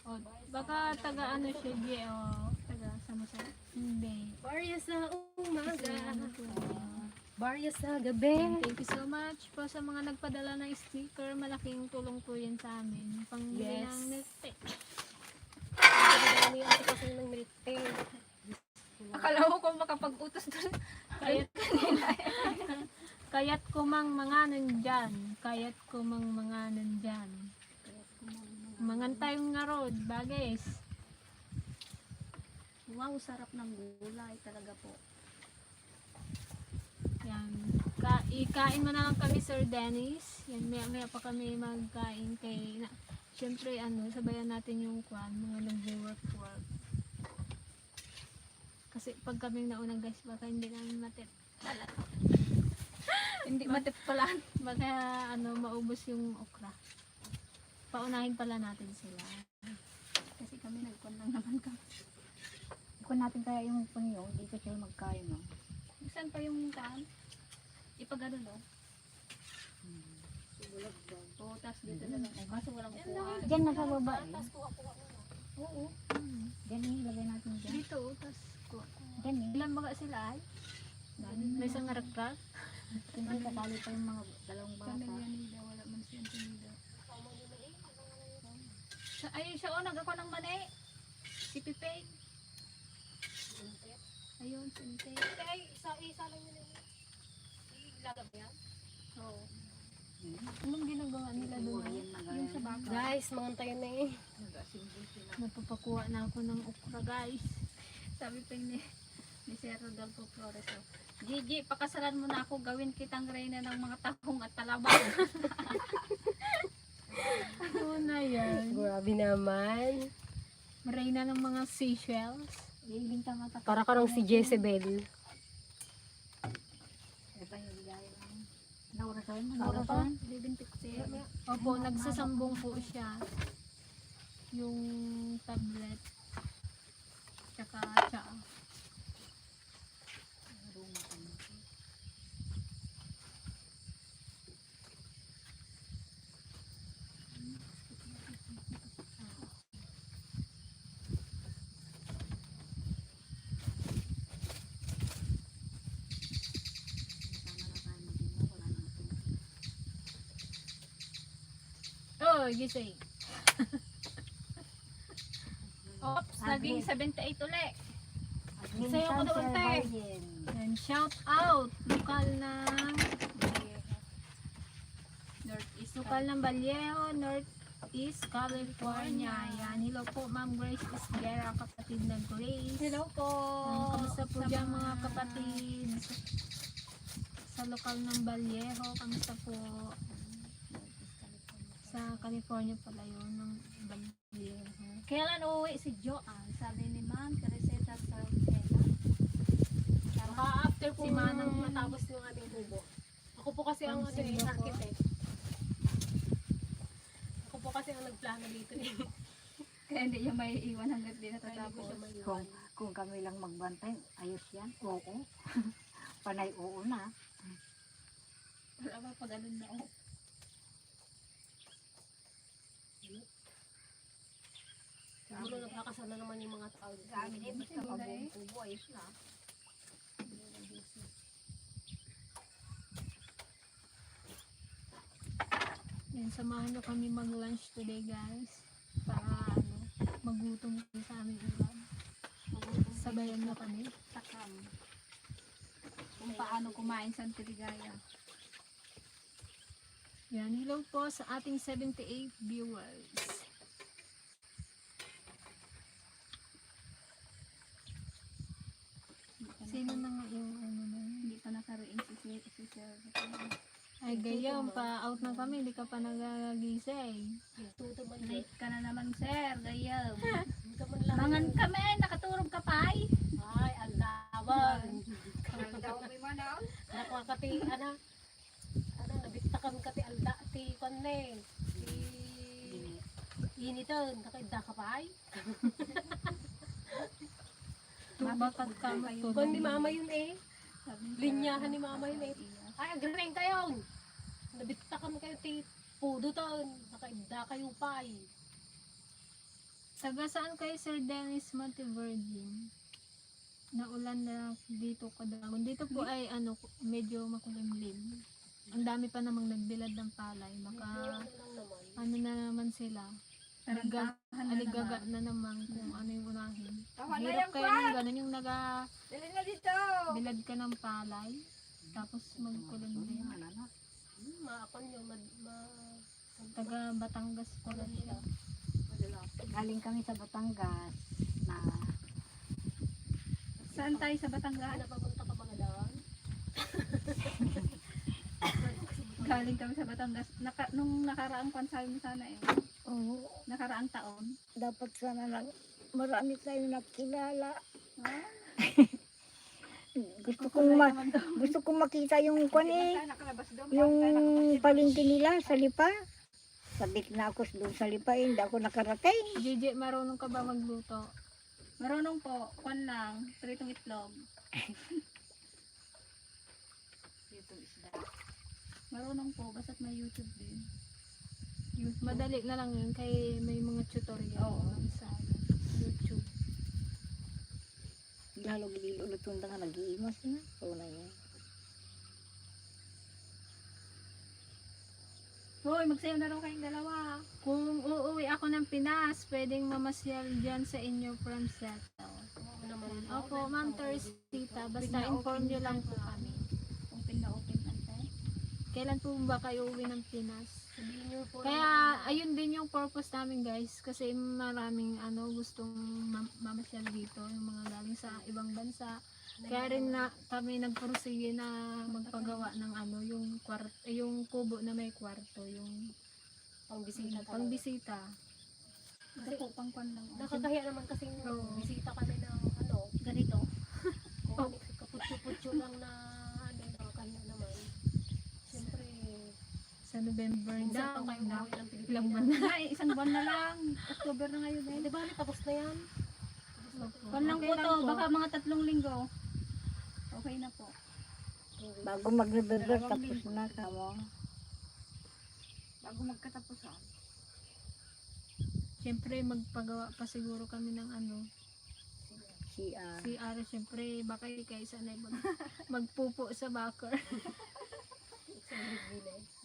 O, baka taga ano siya, G, o taga Samosa. Hindi. Barya sa umaga. Ano po. Barya sa gabi. Thank you so much po sa mga nagpadala ng sticker. Malaking tulong po yan sa amin. Pangbili Yes. ng milkshake. Ang ate kasi ng milk tea. Akala ko kung makapag-utos doon. Kaya mang mga nandyan, kaya't ko mang mga nandyan. Mangan tayong nga rod, bagis. Wow, sarap ng gulay talaga po. Yan. Ikain mo na lang kami, Sir Dennis. Yan, maya pa kami magkain kay syempre sabayan natin yung mga nag-work. Kasi pag kaming nauna guys, baka hindi namin Hindi matipalan. baka maubos yung okra. Paunahin pala natin sila. Kasi kami nagkon lang naman kami. Kung natin kaya yung panyo, dito sila magkain, no? Saan pa yung kaan? Ipagano, no? Oo, tas dito na lang. Kaso walang kuhaan. Diyan nasa baba eh. Oo. Diyan eh, ilagay natin dyan. Dito, tas Diyan eh. ilan baga sila ay? May isang rakrak. Hindi kasali pa yung mga dalawang bata. Nida, wala man si Antonida. Ayun siya, nagako ng mani. Si Pipeng. Ayun, sinte. Ay, isa lang yun. Ilagab yan. Oo. Anong ginagawa nila doon? Yung sa baka. Guys, mangantayin na eh. Napapakuha na ako ng okra, guys. Sabi pa ni Sir Rodolfo Flores. Oh, Gigi, pakasalan mo na ako. Gawin kitang reyna ng mga tahong at talabang. Oo na yan. Grabe naman. Marina ng mga seashells. Ibinta mata. Para ka si Jezebel. Naurasan mo. Naurasan? Bibintik siya. Opo, nagsasambong po siya. Yung tablet. Tsaka tsaa. Oh, gising. Oops, naging 78 uli. Sa'yo ko naman, te. Yan, shout out. Lokal ng Northeast. Lokal ng Vallejo, Northeast California. Yan, hello po, Ma'am Grace Esguera, kapatid na Grace. Hello po. Kamusta po dyan mga kapatid? Sa lokal ng Vallejo, kamusta po? Sa California pala yun, ng Vallejo. Kailan uuwi si Joanne? Sabi ni Ma'am Teresita Sarcena. Baka after po Si Manang matapos yung aming tubo. Ako po kasi ang architect. Ako po kasi ang nagplano dito eh. Kaya hindi niya may iwan hanggat di Kaya hindi ko natatapos. siya maiwan. Kung kami lang magbantay, ayos yan. Oo. Panay oo na. Wala ba pag ganun na ako? Siguro nagkakasala naman yung mga tao. Sabi niya, basta mabuong tubo, ayos na. Yan, samahan nyo kami mag-lunch today, guys. Para magutom kami sa aming ulam. Sabayan na kami. Takam. Kung paano kumain sa Antiligaya. Yan, hello po sa ating 78 viewers. Sino na nga yung na yun? Hindi pa nakaroon si Sir. Ay, gayam pa. Out na kami. Hindi ka pa nagagising. Tuto man Late ka na naman, Sir. Gayam. Hindi ka man lang. Mangan kami. Nakaturog ka pa ay. Ay, aldawan. Daw may manaw. Nakakati, nabiktakan ka ti alda, ti konne. Ti initon, nakaida ka pa ay. Bakat kamot to. Kung ni mama yun eh. Linyahan ni mama yun eh. Ay, agreng kayo. Nabiktakan kayo ti pudo ton. Nakaida kayo pa ay. Taga saan kayo, Sir Dennis Montevirgin? Naulan na dito kadamon. Dito po ay medyo makulimlim. Ang dami pa namang nagbilad ng palay. Baka na naman sila. Aligaga na naman kung ano yung unahin. Tama na Hirap yan, kayo ng ganun yung Dali na dito. bilad ka ng palay. Tapos magkulimlim. Ano na? Maakon yun, Taga Batangas pala siya. Galing kami sa Batangas na Saan tayo sa Batangas? Ano papunta ka ba doon? Galing kami sa Batangas. Nung nakaraang pansabi mo sana eh. oo, Nakaraang taon. dapat sana lang marami tayong nakilala. gusto kong makita yung yung palengke nila sa Lipa. Sabik na ako doon sa Lipa, hindi ako nakarating. Gigi, marunong ka ba magluto? Marunong po. Kwan lang. Pritong itlog. Marunong po. Basta't may YouTube din. Madali na lang yun kay may mga tutorial naman sa YouTube. Lalo gilulutong nga nag-iimas na. Oo na yan. Hoy, magsayo na raw kayong dalawa. Kung uuwi ako ng Pinas, pwedeng mamasyal dyan sa inyo from Seattle. Oo naman. Opo, Ma'am Teresita, basta inform nyo lang po kami. Open na open ante. Kailan po ba kayo uwi ng Pinas? Sabihin niyo po. Kaya ayun din yung purpose namin guys, kasi maraming gustong mamasyal dito, yung mga galing sa ibang bansa. Kaya rin na kami nagpursige na magpagawa ng yung kubo na may kwarto, yung Pangbisita talaga. pangbisita. Kasi po pang kwan lang. Nakakahiya naman kasi Oo. bisita kami ng Ganito. kung kaputyo-putyo lang na nakakahiya naman. Siyempre, Sa November minsan daw, pa kayo umuwi ng Pilipinas. ilang buwan na. Ay, isang buwan na lang. October na ngayon eh. Di ba, tapos na yan? Kwan lang Okay po lang to. po. Baka mga 3 linggo. Okay na po. Bago mag-November, tapos na kamo. Bago magkatapusan. Siyempre magpagawa pa siguro kami ng CR. CR, siyempre baka kaysa na magpupo sa bakor.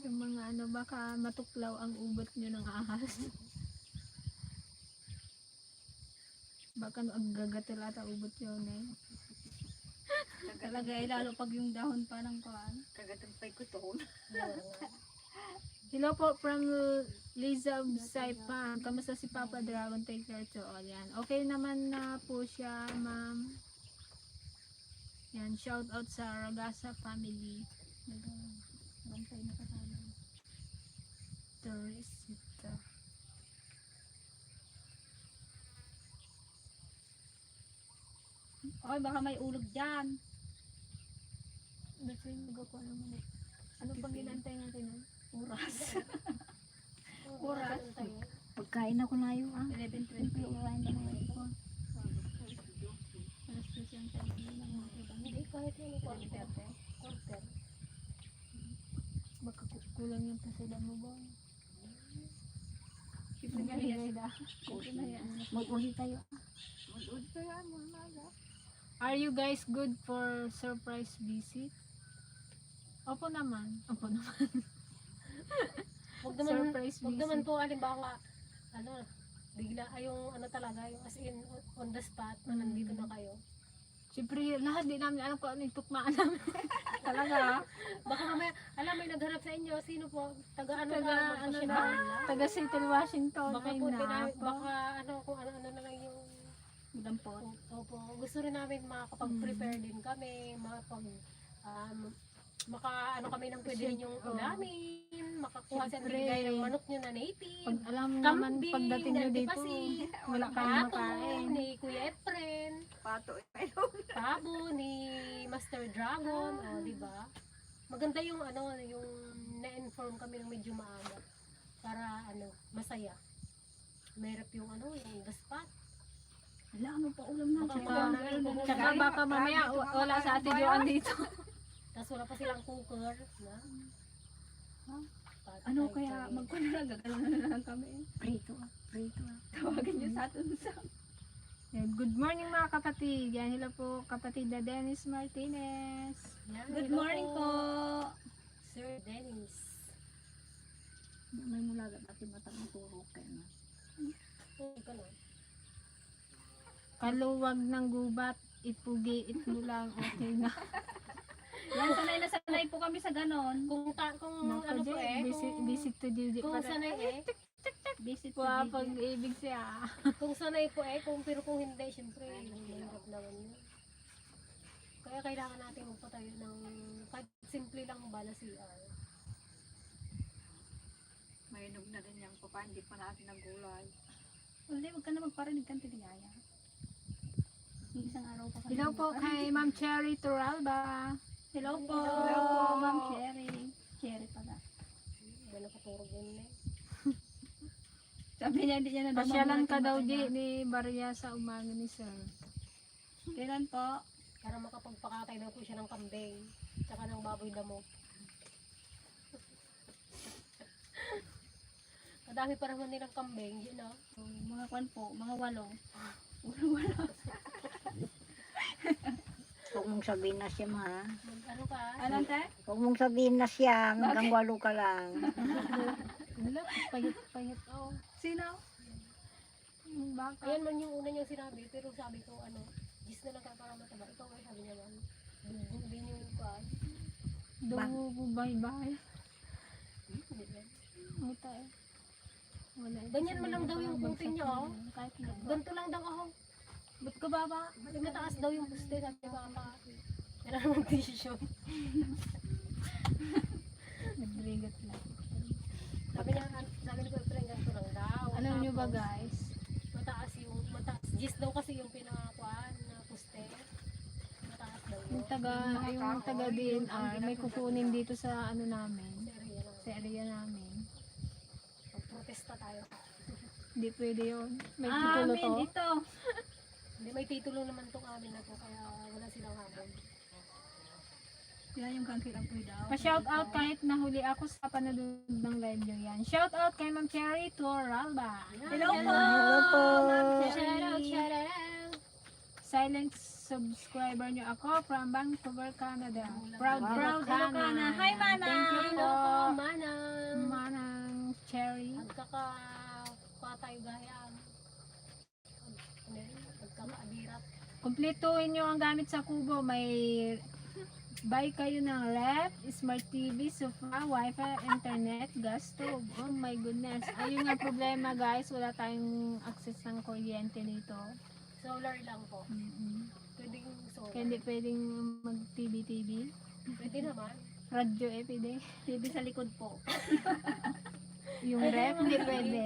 Yung mga baka matuklaw ang ubot nyo ng ahas. Baka agagatil ata ubot yun eh. Talaga eh, lalo pag yung dahon pa ng kwan. Kagatampay ko to. Hello po from Liza Saipan. Kamusta si Papa Dragon? Take care to all yan. Okay naman na po siya, ma'am. Yan, shout out sa Ragasa family. Bantay na kasama. Teresita. Ay, baka may ulog dyan. Ba't yung magawa naman eh? Ano pang ginantay natin? Oras. Oras. Pagkain ako na yun 11:20. Kumain na naman ako. Alas 3 yung time ng mga ibang. Hindi, kahit yun, quarter. Baka kulang yung pasada mo ba? Siyempre ganyan. Siyempre mahiyaan na. Mag-uli tayo. Mag-udto yan, mga Are you guys good for surprise visit? Opo naman. Opo naman. Surprise Huwag visit. naman po, halimbawa, bigla, yung talaga, yung as in, on the spot, na nandito na kayo. Siyempre, lahat di namin alam kung ano yung tukmaan namin. Talaga. Baka mamaya, may nagharap sa inyo, sino po, taga Taga Seattle, Washington. Baka Ay, po, nako. baka kung ano na lang yung, Dampot. opo, gusto rin namin makakapag-prepare din kami, kami ng pwede rin yung ulamin, makakuha sa Siyempre. bigay ng manok nyo na native. Pag alam mo naman, Kambing, pagdating nyo dito, nagdipasit, wala kayong pato makain. ni Kuya Efren, pato. pabo ni Master Dragon, di ba? Maganda yung yung na-inform kami ng medyo maaga para masaya. Mahirap yung yung gaspat. Wala, ano pa ulam na. Tsaka baka mamaya wala sa Ate Joan dito. Tapos wala pa silang cooker na. Ano kaya magkuna lang, gagalaw na lang kami. Prito. Tawagan niyo sa atin sa... Yan, good morning mga kapatid. Yan, hello po kapatid na Dennis Martinez. Yan, Good hello morning po. Sir Dennis. May mulaga natin matang maturo kayo na. Ikaw na. Kaluwag ng gubat, ipugi, it mo lang, okay na. Yan, sanay na sanay sanay po kami sa ganon. Kung Naku, ano po Jay, visit to Jay kung para. sanay Visit to Wow, Gigi. pag-ibig siya. kung sanay po pero kung hindi, syempre, mahirap naman yun. Kaya kailangan natin magpatayo ng kahit simple lang ba na CR. Mainog na rin yung papa, hindi pa natin nagulay. Hindi, wag ka na magparinig kang tiligaya. Yung isang araw pa kami. Hello po kay Ma'am Cherry Turalba. Hello po. Hello po. Ma'am Cherry. Cherry pala. Hindi nakaturog yun eh. Sabi niya, hindi niya na Pasyalan ka daw Jay ni Barya sa umaga ni Sir. Kailan po? Para makapagpakatay daw po siya ng kambing. Tsaka ng baboy damo. Madami pa naman nilang kambing, yun know? Mga kwan po, mga 8. Huwag mong sabihin na siya, ma. Ano ka? Anong te? Huwag mong sabihin na siya. Hanggang 8 ka lang. Wala, payat. Oh. Sino? Yung baka. Ayan man yung una niyang sinabi, pero sabi ko, gis na lang ka para mataba. Ikaw ay sabi niya man, dugbog din yung kuwan. Dugo bye-bye. Hindi ba? Muta eh. Wala. Ganyan man lang daw yung puting niya, oh. Kahit na. Ganito lang daw ako. Ba't ka baba? May mataas daw yung puste, sabi ko ama. Kailangan mong decision. Nagrigat lang. Sabi niya, sabi ni Kuya Frank, ganito lang daw. Alam niyo ba Tapos, guys? mataas. Gis daw kasi yung pinakakuan na puste. Mataas daw yun. Yung taga DNR may kukunin dito sa ano namin. Sa area namin. Magprotesta tayo. Hindi pwede yun. May titulo to. Dito. Hindi, may titulo naman tong amin na to, kaya wala silang habol. Yan yung kangkil ang daw. Pa-shout out kahit nahuli ako sa panonood ng live nyo yan. Shout out kay Ma'am Cherry Turalba. Hello po. Hello po. Shout out. Silent subscriber nyo ako from Vancouver, Canada. Proud Wow. Hana. Hi, Mana. Thank you Hello po. po, Manang. Manang Cherry. Magkakapatay gayam. Magkakaabirat. Kumpletuhin nyo ang gamit sa kubo. May buy kayo ng rep, smart TV, sofa, wifi, internet, gas stove. Oh my goodness. Ayun nga problema guys. Wala tayong access ng kuryente dito. Solar lang po. Pwedeng solar. Kaya hindi pwedeng mag-TV. Pwede naman. Radyo pwede. TV sa likod po. Yung rep, hindi pwede.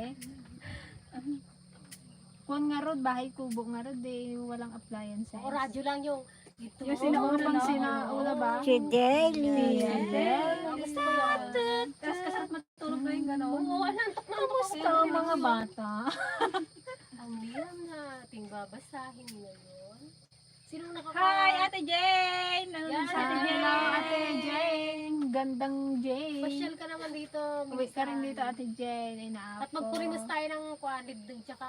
Kung nga rod, bahay kubo nga rod walang appliances. O radyo lang yung ito. Yung sinauna ba? Si Daily. Gusto ko yun. Tapos kasat matulog na yung gano'n. Oo, antok na ako. Gusto mga bata. Ang liram nating babasahin ngayon. Sinong nakaka... Hi, Ate Jane! Yan, Sa Ate Ate Jane. Hello, Ate Jane. Gandang Jane. Pasyal ka naman dito. Uwi ka rin minsan. dito, Ate Jane. Inaap At magpulimos tayo ng kwalid tsaka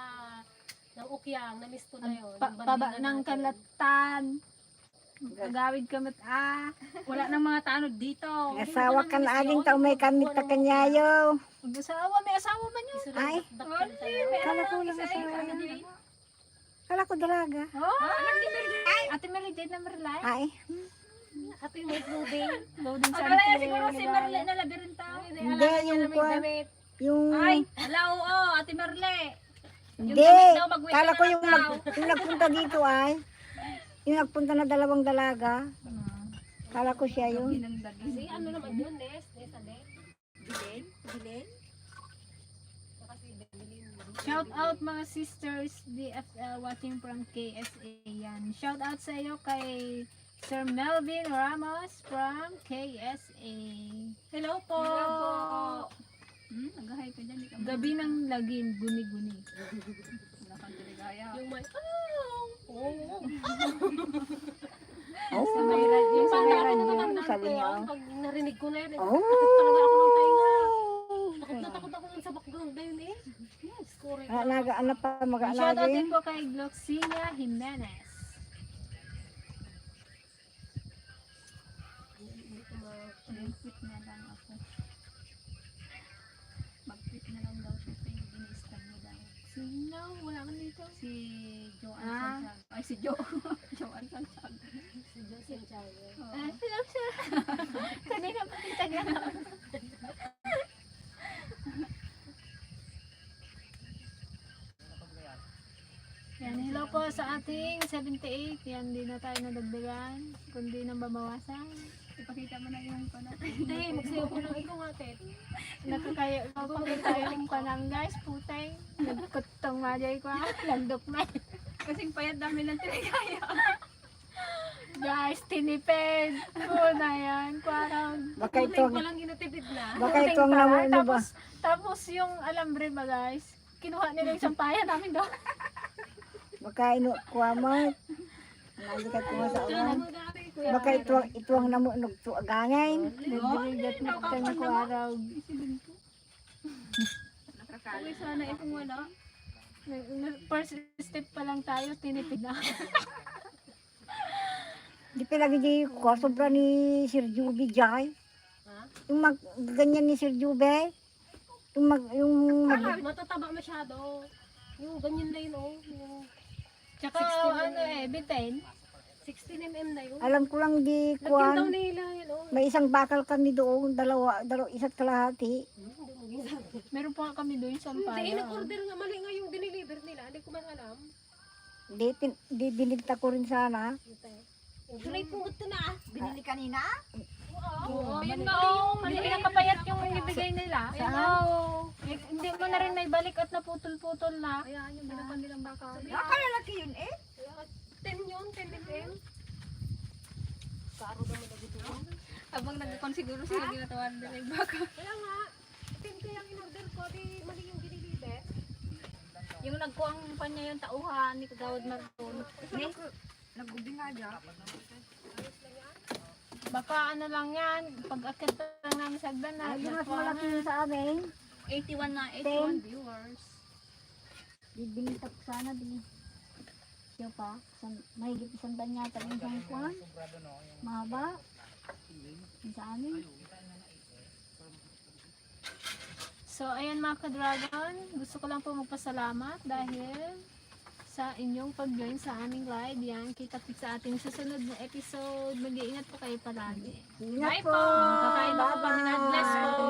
ng ukyang. Na-miss ko na yun. Yung Paba bandingan ng natin. kalatan. Gawid ka Wala nang mga tanod dito. Asawa ka na aling tao may kamit na kanyayo. Mag-asawa, may asawa man yun. Isulat Ay. daktal tayo. Kala ko lang asawa yan. Kala ko dalaga. Oh, Ate Mary Jane na Merlay. Ay, Happy May Loading. Loading sa Akala Ate siguro si Merle na labirinta. Hindi, yung kwan. Yung, Ay, hala, oo, Ate Merle. hindi. damit daw, mag-wait Kala ka ko na yung, lang yung nagpunta dito ay. Yung nagpunta na dalawang dalaga. Kala ko siya yun. Kasi ano naman yun, Nes? Nes, ade? Bilin? Bilin? Saka si Belin. Shout out mga sisters DFL watching from KSA yan. Shout out sa iyo kay Sir Melvin Ramos from KSA. Hello po. Nag-hi ka dyan. Gabi ng lagim, guni-guni. Wala kang tiligaya. Yung may, Sa may radyo, sa may radyo. Sabi niya. Pag narinig ko na yun, Oh. takot talaga ako ng tainga. Takot na takot ako nun sa background na yun eh. Yes, correct. Ano pa Shout out mag-aalaga din yun? po kay Gloxinia Jimenez. Hindi ko ma- Mag-quit na lang ako. Mag-quit na lang daw siya. In-scan mo daw. Sino? Wala ka dito. Si Joanne Ah. Santiago. Ay, si Jo. Joan Santiago. Si Jocelyn Santiago. Hello, sir. Kanina pa kita gano'n. Yan, hello po sa ating 78. Yan, di na tayo nadagdagan, kundi nang babawasan. Ipakita mo na yung panat. Hindi, magsayo ko lang ikaw nga, Ted. Nakakaya magpakita yung panang guys, putay. Nagkutong majay ko ha, landok na. Kasing payat namin ng tinigaya. Guys, tinipid. Na yan, parang. Baka ito, Ko lang ginatipid na. baka ito ang namuno ba? Tapos yung alambre ba guys, kinuha nila yung sampayan namin doon. Baka ino kuha mo. Nandi ka kuha sa ulan. Baka ito ang namunog to agangay. Nagdirigat na kanya ko araw. Uy, sana ikong wala. First step pa lang tayo, tinipid na. Di pa lagi di ko sobra ni Sir Juby Jai. Ha? Yung ganyan ni Sir Juby. Yung Matataba masyado. Yung ganyan na yun, oh. Yung Tsaka 16 bitin. 16mm na yun. alam ko lang di Lagyan daw kuan. nila yun, oh. May isang bakal kami doon, isa't kalahati. Meron pa kami doon Hindi, sampayan. in-order nga. Mali nga yung diniliver nila. Hindi ko man alam. Di binigta ko rin sana. Tunay po ito na. Binili kanina? Oo, yun nga oh. Mali nakapayat yung ibigay nila. Oo. Hindi mo na rin naibalik at naputol-putol na. Ayan, yung binapan nilang baka. Nakalalaki yun eh. 10 yun, 10mm. Karo naman na dito. Habang nagkakonsiguro sila ginatawanan nila yung baka. Kaya nga, 10 kaya ang in-order ko. Di mali yung diniliver. Yung nagkuang pa niya yung tauhan ni Kagawad Maron. Nag-ubi nga dyan. Baka ano lang yan, pag-akit lang namin sa agdan na. Ay, yung mas malaki yun sa amin. 81 na, 81 viewers. Di binigta ko sana di. Siya pa, mahigit isang yata yung isang kuhan. Mahaba. Yung sa amin. So, ayan mga ka-dragon, gusto ko lang po magpasalamat dahil sa inyong pag-join sa aming live. Yan, kita-kits sa ating susunod na episode. Mag-iingat po kayo palagi. Ingat po. Kakain ako kami. God bless po.